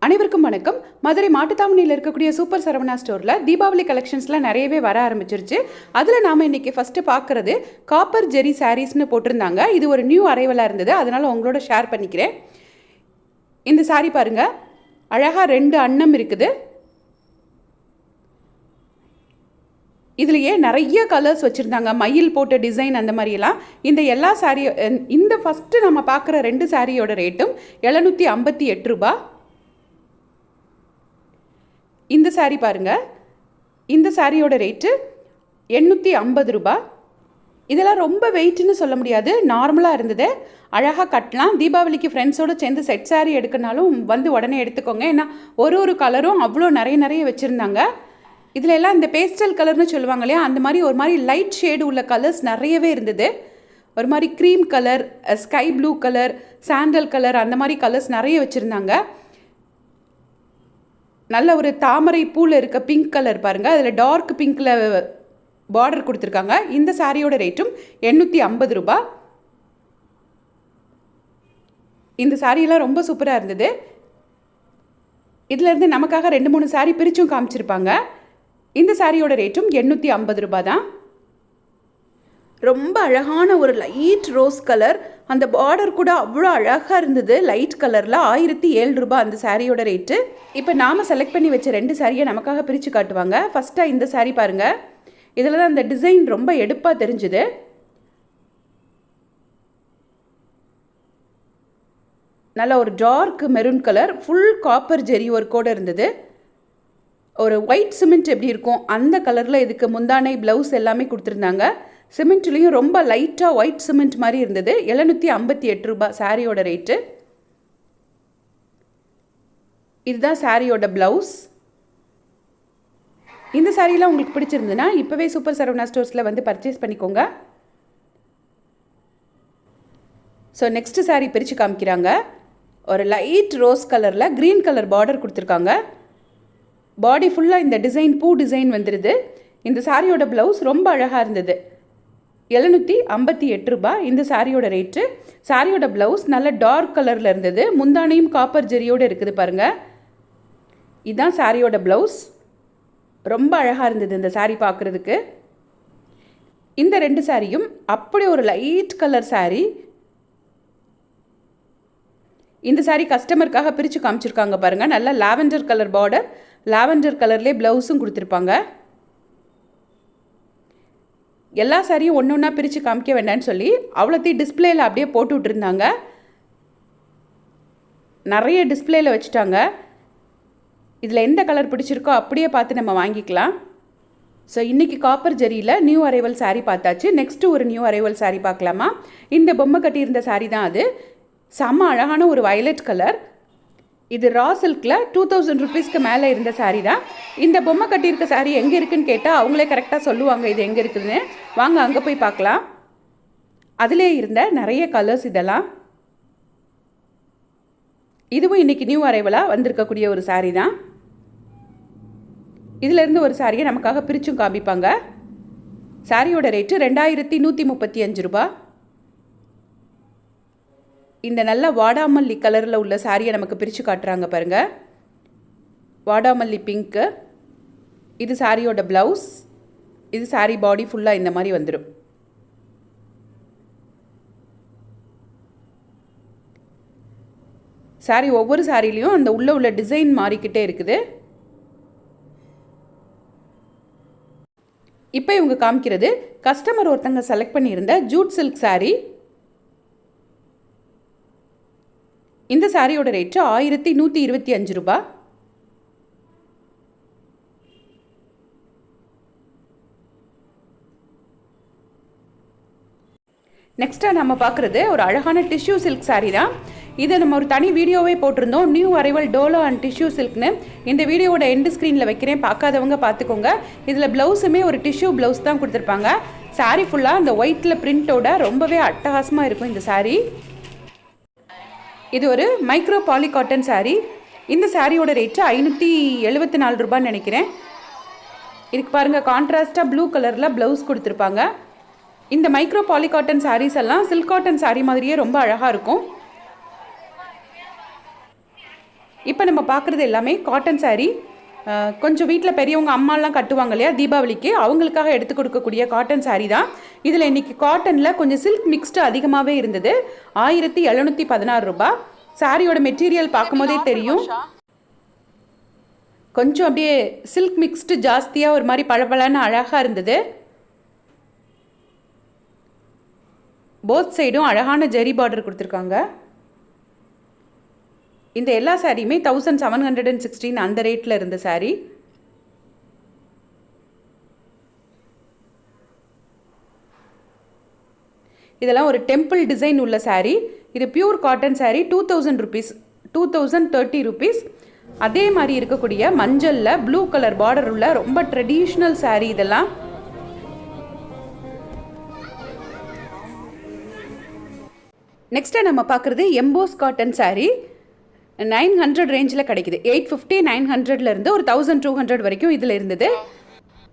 அனைவருக்கும் வணக்கம். மதுரை மாட்டுத்தாவணியில் இருக்கக்கூடிய சூப்பர் சரவணா ஸ்டோரில் தீபாவளி கலெக்ஷன்ஸ்லாம் நிறையவே வர ஆரம்பிச்சிருச்சு. அதில் நாம் இன்றைக்கி ஃபஸ்ட்டு பார்க்குறது காப்பர் ஜெரி சாரீஸ்னு போட்டிருந்தாங்க. இது ஒரு நியூ அரைவலாக இருந்தது, அதனால் உங்களோட ஷேர் பண்ணிக்கிறேன். இந்த சாரீ பாருங்கள், அழகாக 2 அன்னம் இருக்குது. இதுலேயே நிறைய கலர்ஸ் வச்சுருந்தாங்க, மயில் போட்ட டிசைன் அந்த மாதிரியெல்லாம். இந்த எல்லா சாரீ இந்த ஃபஸ்ட்டு நம்ம பார்க்குற 2 சாரியோட ரேட்டும் 758 ரூபா. இந்த சாரீ பாருங்கள், இந்த சாரியோட ரேட்டு 850 ரூபா. இதெல்லாம் ரொம்ப வெயிட்னு சொல்ல முடியாது, நார்மலாக இருந்தது. அழகாக கட்டலாம். தீபாவளிக்கு ஃப்ரெண்ட்ஸோடு சேர்ந்து செட் சாரீ எடுக்கனாலும் வந்து உடனே எடுத்துக்கோங்க. ஏன்னா ஒரு கலரும் அவ்வளோ நிறைய வச்சுருந்தாங்க. இதில் எல்லாம் இந்த பேஸ்டல் கலர்னு சொல்லுவாங்க இல்லையா, அந்த மாதிரி ஒரு மாதிரி லைட் ஷேடு உள்ள கலர்ஸ் நிறையவே இருந்தது. ஒரு மாதிரி cream colour, sky blue colour, sandal colour, அந்த மாதிரி கலர்ஸ் நிறைய வச்சுருந்தாங்க. நல்ல ஒரு தாமரை பூவில் இருக்க பிங்க் கலர் பாருங்கள், அதில் டார்க் பிங்க்கில் பார்டர் கொடுத்துருக்காங்க. இந்த சாரியோட ரேட்டும் 850 ரூபா. இந்த சாரியெல்லாம் ரொம்ப சூப்பராக இருந்தது. இதிலேருந்து நமக்காக 2-3 சாரீ பிரிச்சும் காமிச்சிருப்பாங்க. இந்த சாரியோட ரேட்டும் 850 ரூபா தான். ரொம்ப அழகான ஒரு லைட் ரோஸ் கலர், அந்த பார்டர் கூட அவ்வளோ அழகாக இருந்தது. லைட் கலரில் 1007 ரூபா அந்த சாரியோட ரேட்டு. இப்போ நாம் செலக்ட் பண்ணி வச்ச 2 சாரியை நமக்காக பிரித்து காட்டுவாங்க. ஃபஸ்ட்டாக இந்த சாரீ பாருங்கள், இதில் தான் அந்த டிசைன் ரொம்ப எடுப்பாக தெரிஞ்சுது. நல்ல ஒரு dark maroon colour, full copper zari ஒர்க்கோடு இருந்தது. ஒரு ஒயிட் சிமெண்ட் எப்படி இருக்கும் அந்த கலரில் இதுக்கு முந்தானை ப்ளவுஸ் எல்லாமே கொடுத்துருந்தாங்க. சிமெண்ட்லேயும் ரொம்ப லைட்டாக ஒயிட் சிமெண்ட் மாதிரி இருந்தது. 758 ரூபா சாரியோட ரேட்டு. இதுதான் சாரியோட ப்ளவுஸ். இந்த சாரீலாம் உங்களுக்கு பிடிச்சிருந்ததுன்னா இப்போவே சூப்பர் சரவணா ஸ்டோர்ஸில் வந்து பர்ச்சேஸ் பண்ணிக்கோங்க. ஸோ நெக்ஸ்ட்டு சாரீ பிரித்து காமிக்கிறாங்க. ஒரு லைட் ரோஸ் கலரில் க்ரீன் கலர் பார்டர் கொடுத்துருக்காங்க. பாடி ஃபுல்லாக இந்த டிசைன், பூ டிசைன் வந்துடுது. இந்த சாரியோட ப்ளவுஸ் ரொம்ப அழகாக இருந்தது. 758 ரூபா இந்த சாரியோட ரேட்டு. சாரியோட ப்ளவுஸ் நல்ல டார்க் கலரில் இருந்தது. முந்தானையும் காப்பர் ஜெரியோடு இருக்குது பாருங்கள். இதுதான் சாரியோட ப்ளவுஸ். ரொம்ப அழகாக இருந்தது இந்த சாரீ பார்க்குறதுக்கு. இந்த 2 சாரியும் அப்படி ஒரு லைட் கலர் சாரீ. இந்த சாரீ கஸ்டமருக்காக பிரித்து காமிச்சிருக்காங்க பாருங்கள். நல்ல லாவெண்டர் கலர் பார்டர், லாவெண்டர் கலர்லேயே ப்ளவுஸும் கொடுத்துருப்பாங்க. எல்லா சாரியும் ஒன்று ஒன்றா பிரித்து காமிக்க வேண்டான்னு சொல்லி அவ்வளோத்தையும் டிஸ்பிளேயில் அப்படியே போட்டு விட்டுருந்தாங்க. நிறைய டிஸ்பிளேயில் வச்சுட்டாங்க. இதில் எந்த கலர் பிடிச்சிருக்கோ அப்படியே பார்த்து நம்ம வாங்கிக்கலாம். ஸோ இன்றைக்கி காப்பர் ஜெரியில் நியூ அரைவல் சாரீ பார்த்தாச்சு. நெக்ஸ்ட்டு ஒரு நியூ அரைவல் சாரீ பார்க்கலாமா? இந்த பொம்மை கட்டியிருந்த சாரீ தான் அது. செம்ம அழகான ஒரு வயலட் கலர். இது ரா சில்கில் 2000 ருபீஸ்க்கு மேலே இருந்த சாரீ தான். இந்த பொம்மை கட்டியிருக்க சாரீ எங்கே இருக்குதுன்னு கேட்டால் அவங்களே கரெக்டாக சொல்லுவாங்க இது எங்கே இருக்குதுன்னு. வாங்க அங்கே போய் பார்க்கலாம். அதிலே இருந்த நிறைய கலர்ஸ் இதெல்லாம். இதுவும் இன்றைக்கி நியூ அரைவலாக வந்திருக்கக்கூடிய ஒரு சாரீ தான். இதிலேருந்து ஒரு சாரியை நமக்காக பிரிச்சும் காமிப்பாங்க. சாரியோட ரேட்டு 2135 ரூபா. இந்த நல்ல வாடாமல்லி கலரில் உள்ள சாரியை நமக்கு பிரித்து காட்டுறாங்க பாருங்கள். வாடாமல்லி பிங்க்கு. இது சாரியோட ப்ளவுஸ். இது சாரி பாடி ஃபுல்லாக இந்த மாதிரி வந்துடும். சாரி ஒவ்வொரு சாரிலையும் அந்த உள்ள டிசைன் மாறிக்கிட்டே இருக்குது. இப்போ இவங்க காமிக்கிறது கஸ்டமர் ஒருத்தங்க செலக்ட் பண்ணியிருந்த ஜூட் சில்க் சாரீ. இந்த சாரியோட ரேட்டு 1125 ரூபா. நெக்ஸ்ட்டாக நம்ம பார்க்குறது ஒரு அழகான டிஷ்யூ சில்க் சாரீ தான். இதை நம்ம ஒரு தனி வீடியோவே போட்டிருந்தோம், new arrival dola and tissue சில்க்னு. இந்த வீடியோவோட எண்டு ஸ்க்ரீனில் வைக்கிறேன், பார்க்காதவங்க பார்த்துக்கோங்க. இதில் ப்ளவுஸுமே ஒரு டிஷ்யூ ப்ளவுஸ் தான் கொடுத்துருப்பாங்க. சாரீ ஃபுல்லாக அந்த ஒயிட்டில் பிரிண்ட்டோட ரொம்பவே அட்டகாசமாக இருக்கும் இந்த சாரீ. இது ஒரு மைக்ரோ பாலி காட்டன் சாரீ. இந்த சாரியோட ரேட்டு 574 ரூபான்னு நினைக்கிறேன். இதுக்கு பாருங்கள், கான்ட்ராஸ்ட்டாக ப்ளூ கலரில் ப்ளவுஸ் கொடுத்துருப்பாங்க. இந்த மைக்ரோ பாலி காட்டன் சாரீஸ் எல்லாம் சில்க் காட்டன் சாரீ மாதிரியே ரொம்ப அழகாக இருக்கும். இப்போ நம்ம பார்க்குறது எல்லாமே காட்டன் சாரீ. கொஞ்சம் வீட்டில் பெரியவங்க அம்மாலாம் கட்டுவாங்க இல்லையா தீபாவளிக்கு, அவங்களுக்காக எடுத்து கொடுக்கக்கூடிய காட்டன் சாரீ தான். இதில் இன்றைக்கி காட்டனில் கொஞ்சம் சில்க் மிக்ஸ்டு அதிகமாகவே இருந்தது. 1716 ரூபாய். சாரியோட மெட்டீரியல் பார்க்கும்போதே தெரியும், கொஞ்சம் அப்படியே சில்க் மிக்ஸ்டு ஜாஸ்தியாக ஒரு மாதிரி பழபழன்னு அழகாக இருந்தது. போத் சைடும் அழகான ஜெரி பார்டர் கொடுத்துருக்காங்க. இந்த எல்லா சாரியுமே 1716 அந்த ரேட்டில் இருந்த சாரீ. இதெல்லாம் ஒரு டெம்பிள் டிசைன் உள்ள சாரீ. இது pure cotton sari. 2000 rupees, 2030 rupees. அதே மாதிரி இருக்கக்கூடிய மஞ்சளில் ப்ளூ கலர் பார்டர் உள்ள ரொம்ப ட்ரெடிஷ்னல் சாரீ இதெல்லாம். நெக்ஸ்ட்டு நம்ம பார்க்குறது எம்போஸ் காட்டன் சாரீ. 900 ரேஞ்சில் கிடைக்குது. 850 900லேருந்து ஒரு 1200 வரைக்கும் இதில் இருந்தது.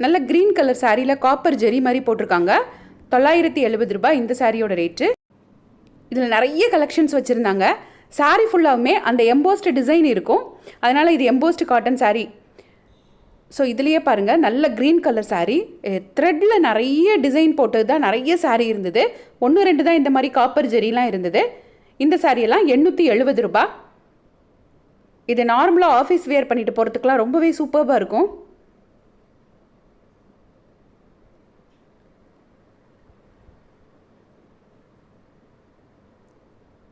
நல்ல க்ரீன் கலர் சாரியில் காப்பர் ஜெரி மாதிரி போட்டிருக்காங்க. 970 ரூபாய் இந்த சாரியோட ரேட்டு. இதில் நிறைய கலெக்ஷன்ஸ் வச்சுருந்தாங்க. சாரீ ஃபுல்லாகவுமே அந்த எம்போஸ்டு டிசைன் இருக்கும், அதனால் இது எம்போஸ்டு காட்டன் சாரீ. ஸோ இதுலேயே பாருங்கள், நல்ல க்ரீன் கலர் சாரீ. த்ரெட்டில் நிறைய டிசைன் போட்டது தான் நிறைய சாரீ இருந்தது. 1-2 தான் இந்த மாதிரி காப்பர் ஜெரிலாம் இருந்தது. இந்த சாரியெல்லாம் 870 ரூபாய். இது நார்மலாக ஆஃபீஸ் வேர் பண்ணிட்டு போகிறதுக்குலாம் ரொம்பவே சூப்பராக இருக்கும்.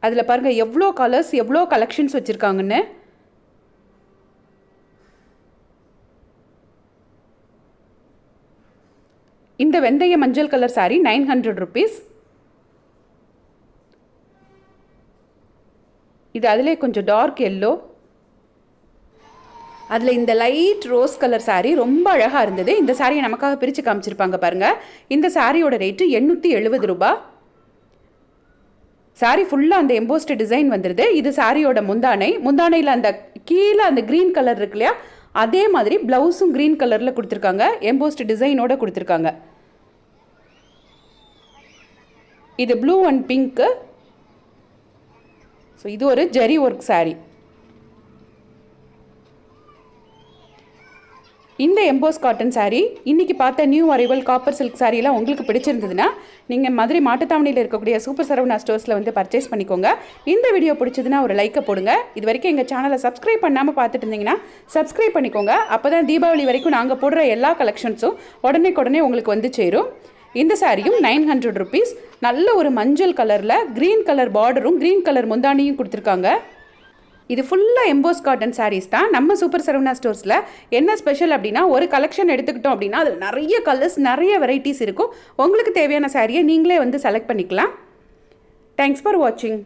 அதில் பாருங்கள் எவ்வளோ கலர்ஸ், எவ்வளோ கலெக்ஷன்ஸ் வச்சுருக்காங்கன்னு. இந்த வெந்தய மஞ்சள் கலர் சாரீ 900 ருபீஸ். இது அதிலே கொஞ்சம் டார்க் எல்லோ, அதில் இந்த லைட் ரோஸ் கலர் சாரீ ரொம்ப அழகாக இருந்தது. இந்த சாரியை நமக்காக பிரித்து காமிச்சிருப்பாங்க பாருங்கள். இந்த சாரியோட ரேட்டு 870 ரூபாய். சாரீ ஃபுல்லாக அந்த எம்போஸ்டு டிசைன் வந்துடுது. இது சாரியோட முந்தானை. முந்தானையில் அந்த கீழே அந்த க்ரீன் கலர் இருக்கு இல்லையா, அதே மாதிரி ப்ளவுஸும் க்ரீன் கலரில் கொடுத்துருக்காங்க, எம்போஸ்டு டிசைனோட கொடுத்துருக்காங்க. இது ப்ளூ அண்ட் பிங்க்கு. ஸோ இது ஒரு ஜெரி ஒர்க் சாரீ. இந்த எம்போஸ் காட்டன் சாரீ, இன்றைக்கி பார்த்த நியூ அரைவல் காப்பர் சில்க் சாரீலாம் உங்களுக்கு பிடிச்சிருந்ததுன்னா நீங்கள் மதுரை மாட்டுத்தாவணியில் இருக்கக்கூடிய சூப்பர் சரவணா ஸ்டோர்ஸில் வந்து பர்ச்சேஸ் பண்ணிக்கோங்க. இந்த வீடியோ பிடிச்சதுன்னா ஒரு லைக்கை போடுங்க. இது வரைக்கும் எங்கள் சேனலை சப்ஸ்கிரைப் பண்ணாமல் பார்த்துட்டு இருந்தீங்கன்னா சப்ஸ்கிரைப் பண்ணிக்கோங்க. அப்போ தான் தீபாவளி வரைக்கும் நாங்கள் போடுற எல்லா கலெக்ஷன்ஸும் உடனே உங்களுக்கு வந்து சேரும். இந்த சாரியும் 900 ருபீஸ். நல்ல ஒரு மஞ்சள் கலரில் க்ரீன் கலர் பார்டரும் க்ரீன் கலர் முந்தானியும் கொடுத்துருக்காங்க. இது ஃபுல்லாக எம்போஸ் காட்டன் சாரீஸ் தான். நம்ம சூப்பர் சரவணா ஸ்டோர்ஸில் என்ன ஸ்பெஷல் அப்படின்னா, ஒரு கலெக்ஷன் எடுத்துக்கிட்டோம் அப்படின்னா அதில் நிறைய கலர்ஸ், நிறைய வெரைட்டிஸ் இருக்கும். உங்களுக்கு தேவையான சாரியை நீங்களே வந்து செலக்ட் பண்ணிக்கலாம். தேங்க்ஸ் ஃபார் வாட்சிங்.